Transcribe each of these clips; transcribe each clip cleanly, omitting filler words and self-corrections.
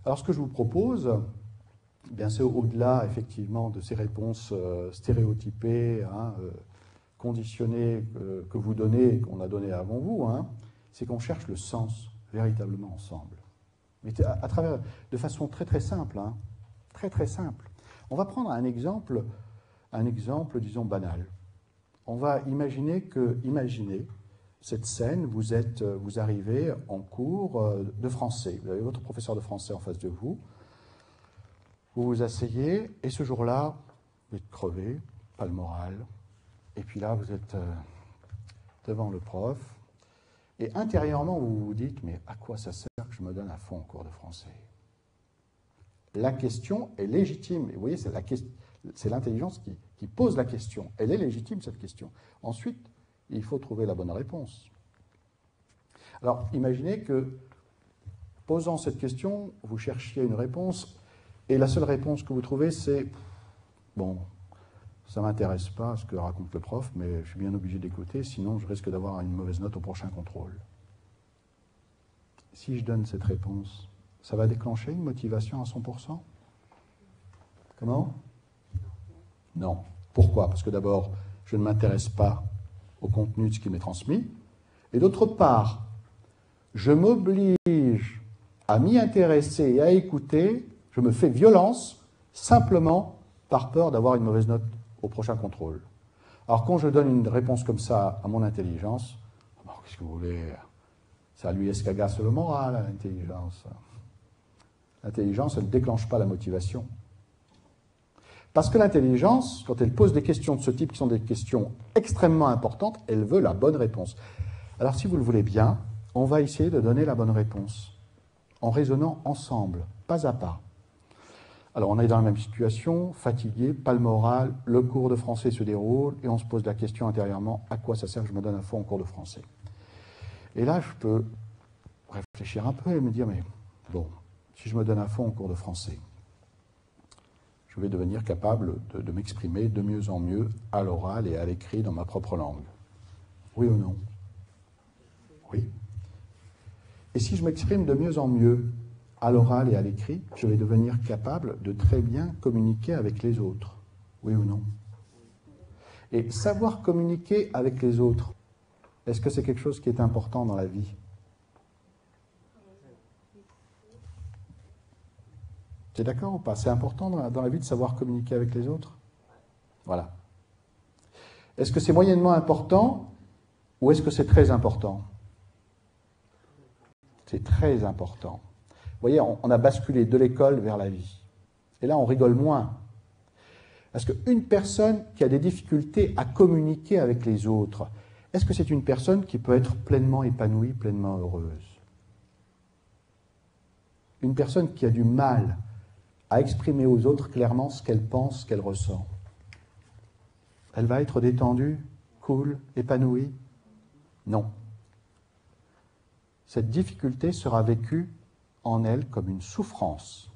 Alors ce que je vous propose, eh bien, c'est au-delà effectivement de ces réponses stéréotypées, conditionnées que vous donnez et qu'on a données avant vous, c'est qu'on cherche le sens véritablement ensemble. Mais à travers, de façon très très simple, très très simple. On va prendre un exemple, disons, banal. On va imaginer cette scène, vous arrivez en cours de français. Vous avez votre professeur de français en face de vous. Vous vous asseyez, et ce jour-là, vous êtes crevé, pas le moral. Et puis là, vous êtes devant le prof. Et intérieurement, vous vous dites, mais à quoi ça sert que je me donne à fond en cours de français? La question est légitime. Et vous voyez, c'est l'intelligence qui pose la question. Elle est légitime, cette question. Ensuite, il faut trouver la bonne réponse. Alors, imaginez que, posant cette question, vous cherchiez une réponse, et la seule réponse que vous trouvez, c'est « Bon, ça ne m'intéresse pas ce que raconte le prof, mais je suis bien obligé d'écouter, sinon je risque d'avoir une mauvaise note au prochain contrôle. » Si je donne cette réponse, ça va déclencher une motivation à 100%? Comment? Non. Pourquoi? Parce que d'abord, je ne m'intéresse pas au contenu de ce qui m'est transmis. Et d'autre part, je m'oblige à m'y intéresser et à écouter, je me fais violence simplement par peur d'avoir une mauvaise note au prochain contrôle. Alors quand je donne une réponse comme ça à mon intelligence, bon, qu'est-ce que vous voulez? Ça lui escagasse le moral à l'intelligence. L'intelligence, elle ne déclenche pas la motivation. Parce que l'intelligence, quand elle pose des questions de ce type, qui sont des questions extrêmement importantes, elle veut la bonne réponse. Alors si vous le voulez bien, on va essayer de donner la bonne réponse, en raisonnant ensemble, pas à pas. Alors on est dans la même situation, fatigué, pas le moral, le cours de français se déroule, et on se pose la question intérieurement, à quoi ça sert que je me donne à fond en cours de français? Et là, je peux réfléchir un peu et me dire, mais bon, si je me donne à fond en cours de français, je vais devenir capable de m'exprimer de mieux en mieux à l'oral et à l'écrit dans ma propre langue. Oui ou non? Oui. Et si je m'exprime de mieux en mieux à l'oral et à l'écrit, je vais devenir capable de très bien communiquer avec les autres. Oui ou non? Et savoir communiquer avec les autres, est-ce que c'est quelque chose qui est important dans la vie? Tu es d'accord ou pas? C'est important dans la vie de savoir communiquer avec les autres? Voilà. Est-ce que c'est moyennement important ou est-ce que c'est très important? C'est très important. Vous voyez, on a basculé de l'école vers la vie. Et là, on rigole moins. Parce qu'une personne qui a des difficultés à communiquer avec les autres, est-ce que c'est une personne qui peut être pleinement épanouie, pleinement heureuse? Une personne qui a du mal à exprimer aux autres clairement ce qu'elle pense, ce qu'elle ressent, elle va être détendue, cool, épanouie? Non. Cette difficulté sera vécue en elle comme une souffrance.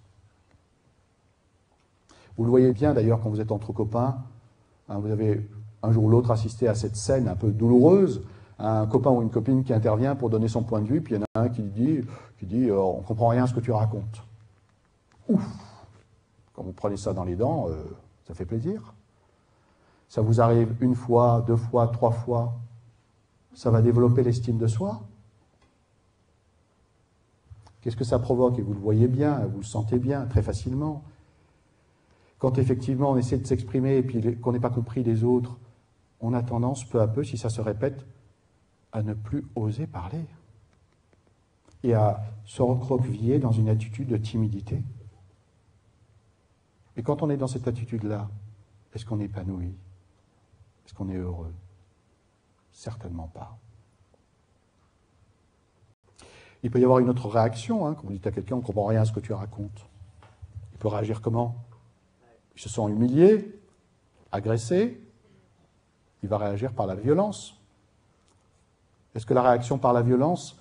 Vous le voyez bien d'ailleurs quand vous êtes entre copains, vous avez un jour ou l'autre assisté à cette scène un peu douloureuse, un copain ou une copine qui intervient pour donner son point de vue, puis il y en a un qui dit on ne comprend rien à ce que tu racontes. Ouf! Quand vous prenez ça dans les dents, ça fait plaisir. Ça vous arrive une fois, deux fois, trois fois, ça va développer l'estime de soi. Qu'est-ce que ça provoque? Et vous le voyez bien, vous le sentez bien, très facilement. Quand effectivement on essaie de s'exprimer et puis qu'on n'ait pas compris des autres, on a tendance, peu à peu, si ça se répète, à ne plus oser parler et à se recroqueviller dans une attitude de timidité. Et quand on est dans cette attitude-là, est-ce qu'on est épanoui? Est-ce qu'on est heureux? Certainement pas. Il peut y avoir une autre réaction, quand vous dites à quelqu'un, on ne comprend rien à ce que tu racontes. Il peut réagir comment? Il se sent humilié, agressé, il va réagir par la violence. Est-ce que la réaction par la violence,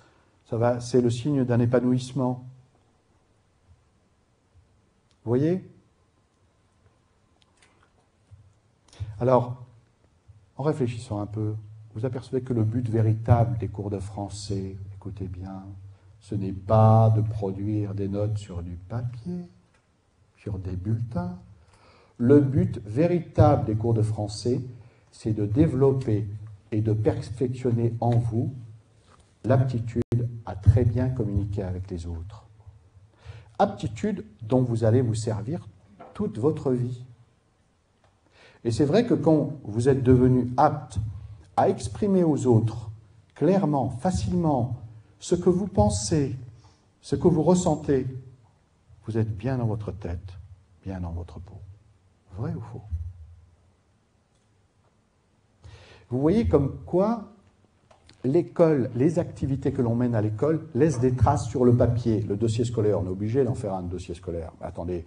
c'est le signe d'un épanouissement? Vous voyez? Alors, en réfléchissant un peu, vous apercevez que le but véritable des cours de français, écoutez bien, ce n'est pas de produire des notes sur du papier, sur des bulletins. Le but véritable des cours de français, c'est de développer et de perfectionner en vous l'aptitude à très bien communiquer avec les autres. Aptitude dont vous allez vous servir toute votre vie. Et c'est vrai que quand vous êtes devenu apte à exprimer aux autres clairement, facilement, ce que vous pensez, ce que vous ressentez, vous êtes bien dans votre tête, bien dans votre peau. Vrai ou faux? Vous voyez comme quoi l'école, les activités que l'on mène à l'école laissent des traces sur le papier. Le dossier scolaire, on est obligé d'en faire un dossier scolaire. Mais attendez,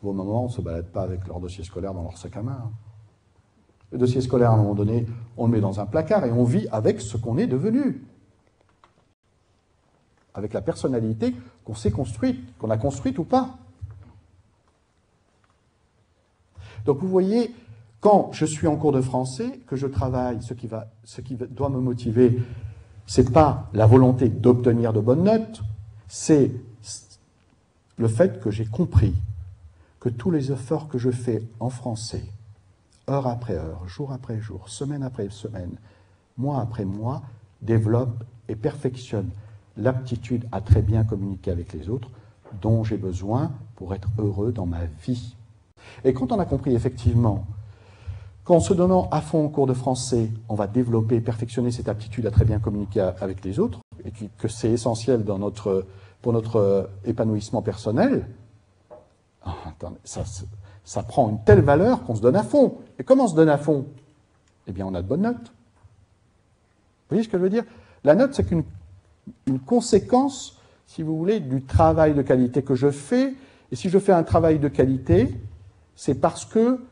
vos mamans ne se baladent pas avec leur dossier scolaire dans leur sac à main. Le dossier scolaire, à un moment donné, on le met dans un placard et on vit avec ce qu'on est devenu. Avec la personnalité qu'on s'est construite, qu'on a construite ou pas. Donc vous voyez, quand je suis en cours de français, que je travaille, ce qui doit me motiver, c'est pas la volonté d'obtenir de bonnes notes, c'est le fait que j'ai compris que tous les efforts que je fais en français, heure après heure, jour après jour, semaine après semaine, mois après mois, développent et perfectionnent l'aptitude à très bien communiquer avec les autres dont j'ai besoin pour être heureux dans ma vie. Et quand on a compris effectivement qu'en se donnant à fond au cours de français, on va développer et perfectionner cette aptitude à très bien communiquer avec les autres, et que c'est essentiel pour notre épanouissement personnel, attendez, ça prend une telle valeur qu'on se donne à fond. Et comment on se donne à fond? Eh bien, on a de bonnes notes. Vous voyez ce que je veux dire? La note, c'est qu'une conséquence, si vous voulez, du travail de qualité que je fais. Et si je fais un travail de qualité, c'est parce que,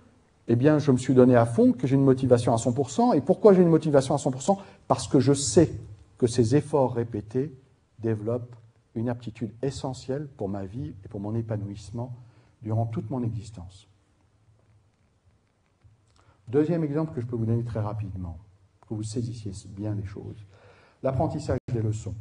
eh bien, je me suis donné à fond, que j'ai une motivation à 100%. Et pourquoi j'ai une motivation à 100%? Parce que je sais que ces efforts répétés développent une aptitude essentielle pour ma vie et pour mon épanouissement durant toute mon existence. Deuxième exemple que je peux vous donner très rapidement, pour que vous saisissiez bien les choses. L'apprentissage des leçons.